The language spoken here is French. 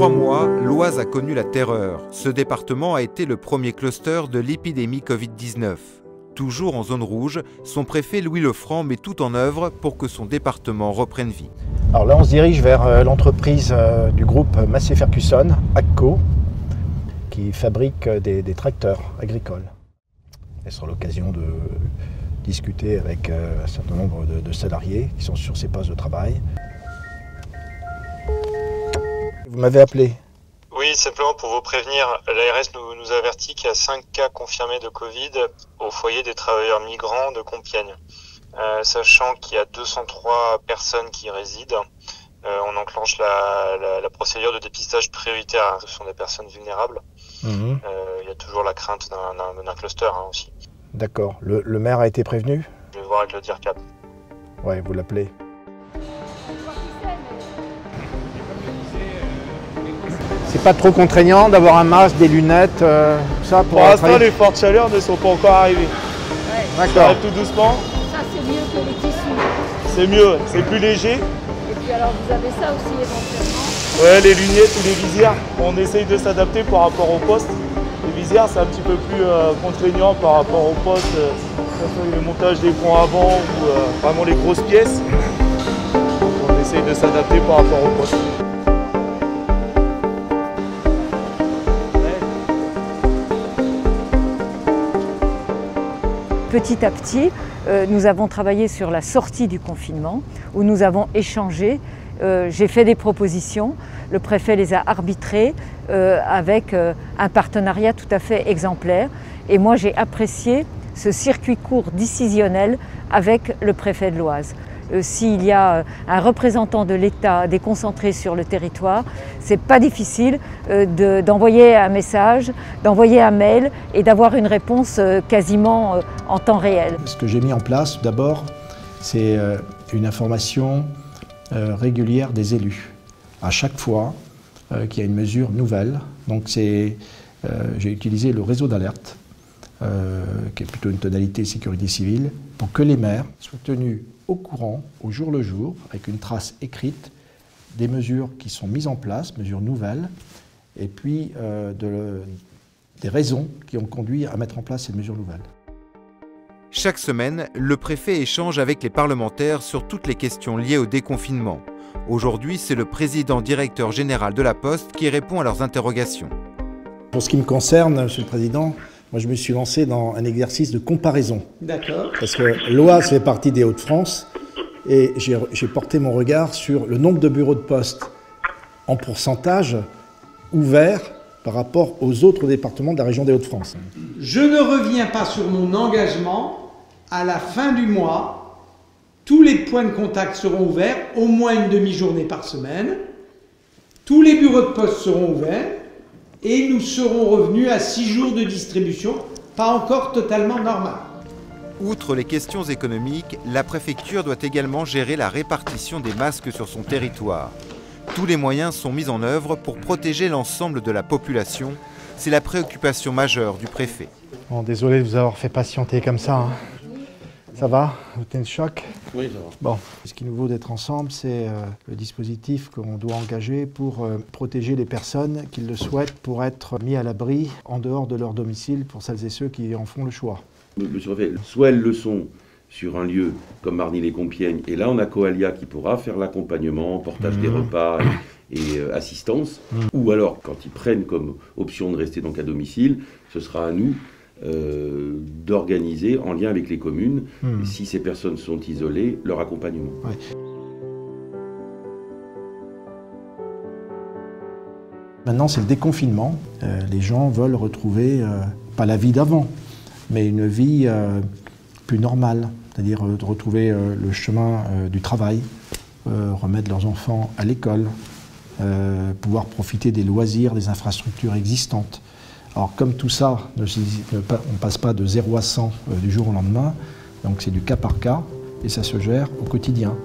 3 mois, l'Oise a connu la terreur. Ce département a été le premier cluster de l'épidémie Covid-19. Toujours en zone rouge, son préfet Louis Lefranc met tout en œuvre pour que son département reprenne vie. Alors là, on se dirige vers l'entreprise du groupe Massey Ferguson, AGCO, qui fabrique des tracteurs agricoles. Et ce sera l'occasion de discuter avec un certain nombre de salariés qui sont sur ces postes de travail. Vous m'avez appelé? Oui, simplement pour vous prévenir, l'ARS nous avertit qu'il y a 5 cas confirmés de Covid au foyer des travailleurs migrants de Compiègne. Sachant qu'il y a 203 personnes qui y résident, on enclenche la procédure de dépistage prioritaire. Ce sont des personnes vulnérables. Il y a toujours la crainte d'un cluster aussi. D'accord. Le maire a été prévenu? Je vais voir avec le DIRCAP. Ouais, vous l'appelez. C'est pas trop contraignant d'avoir un masque, des lunettes, tout ça pour l'instant, les fortes chaleurs ne sont pas encore arrivées. Ouais. D'accord. Ça arrive tout doucement. Ça, c'est mieux que les tissus. C'est mieux, c'est plus léger. Et puis alors, vous avez ça aussi éventuellement? Ouais, les lunettes ou les visières. On essaye de s'adapter par rapport au poste. Les visières, c'est un petit peu plus contraignant par rapport au poste, que ce soit le montage des ponts avant ou vraiment les grosses pièces. On essaye de s'adapter par rapport au poste. Petit à petit, nous avons travaillé sur la sortie du confinement, où nous avons échangé. J'ai fait des propositions, le préfet les a arbitrées avec un partenariat tout à fait exemplaire. Et moi, j'ai apprécié ce circuit court décisionnel avec le préfet de l'Oise. S'il y a un représentant de l'État déconcentré sur le territoire, c'est pas difficile d'envoyer un message, d'envoyer un mail et d'avoir une réponse quasiment en temps réel. Ce que j'ai mis en place d'abord, c'est une information régulière des élus. À chaque fois qu'il y a une mesure nouvelle, donc j'ai utilisé le réseau d'alerte, qui est plutôt une tonalité sécurité civile, pour que les maires soient tenus au courant, au jour le jour, avec une trace écrite, des mesures qui sont mises en place, mesures nouvelles, et puis des raisons qui ont conduit à mettre en place ces mesures nouvelles. Chaque semaine, le préfet échange avec les parlementaires sur toutes les questions liées au déconfinement. Aujourd'hui, c'est le président directeur général de la Poste qui répond à leurs interrogations. Pour ce qui me concerne, Monsieur le Président, moi je me suis lancé dans un exercice de comparaison. D'accord. Parce que l'Oise fait partie des Hauts-de-France et j'ai porté mon regard sur le nombre de bureaux de poste en pourcentage ouverts par rapport aux autres départements de la région des Hauts-de-France. Je ne reviens pas sur mon engagement. À la fin du mois, tous les points de contact seront ouverts, au moins une demi-journée par semaine. Tous les bureaux de poste seront ouverts et nous serons revenus à 6 jours de distribution, pas encore totalement normal. Outre les questions économiques, la préfecture doit également gérer la répartition des masques sur son territoire. Tous les moyens sont mis en œuvre pour protéger l'ensemble de la population. C'est la préoccupation majeure du préfet. Bon, désolé de vous avoir fait patienter comme ça. Hein. Ça va? Vous tenez le choc? Oui, ça va. Bon, ce qu'il nous vaut d'être ensemble, c'est le dispositif qu'on doit engager pour protéger les personnes qui le souhaitent pour être mis à l'abri en dehors de leur domicile pour celles et ceux qui en font le choix. Monsieur le préfet, soit elles le sont sur un lieu comme Marny-les-Compiègnes, et là on a Coalia qui pourra faire l'accompagnement, portage des repas et assistance, ou alors quand ils prennent comme option de rester donc à domicile, ce sera à nous d'organiser en lien avec les communes, si ces personnes sont isolées, leur accompagnement. Ouais. Maintenant, c'est le déconfinement. Les gens veulent retrouver, pas la vie d'avant, mais une vie plus normale, c'est-à-dire de retrouver le chemin du travail, remettre leurs enfants à l'école, pouvoir profiter des loisirs, des infrastructures existantes. Alors comme tout ça, on ne passe pas de 0 à 100 du jour au lendemain, donc c'est du cas par cas et ça se gère au quotidien.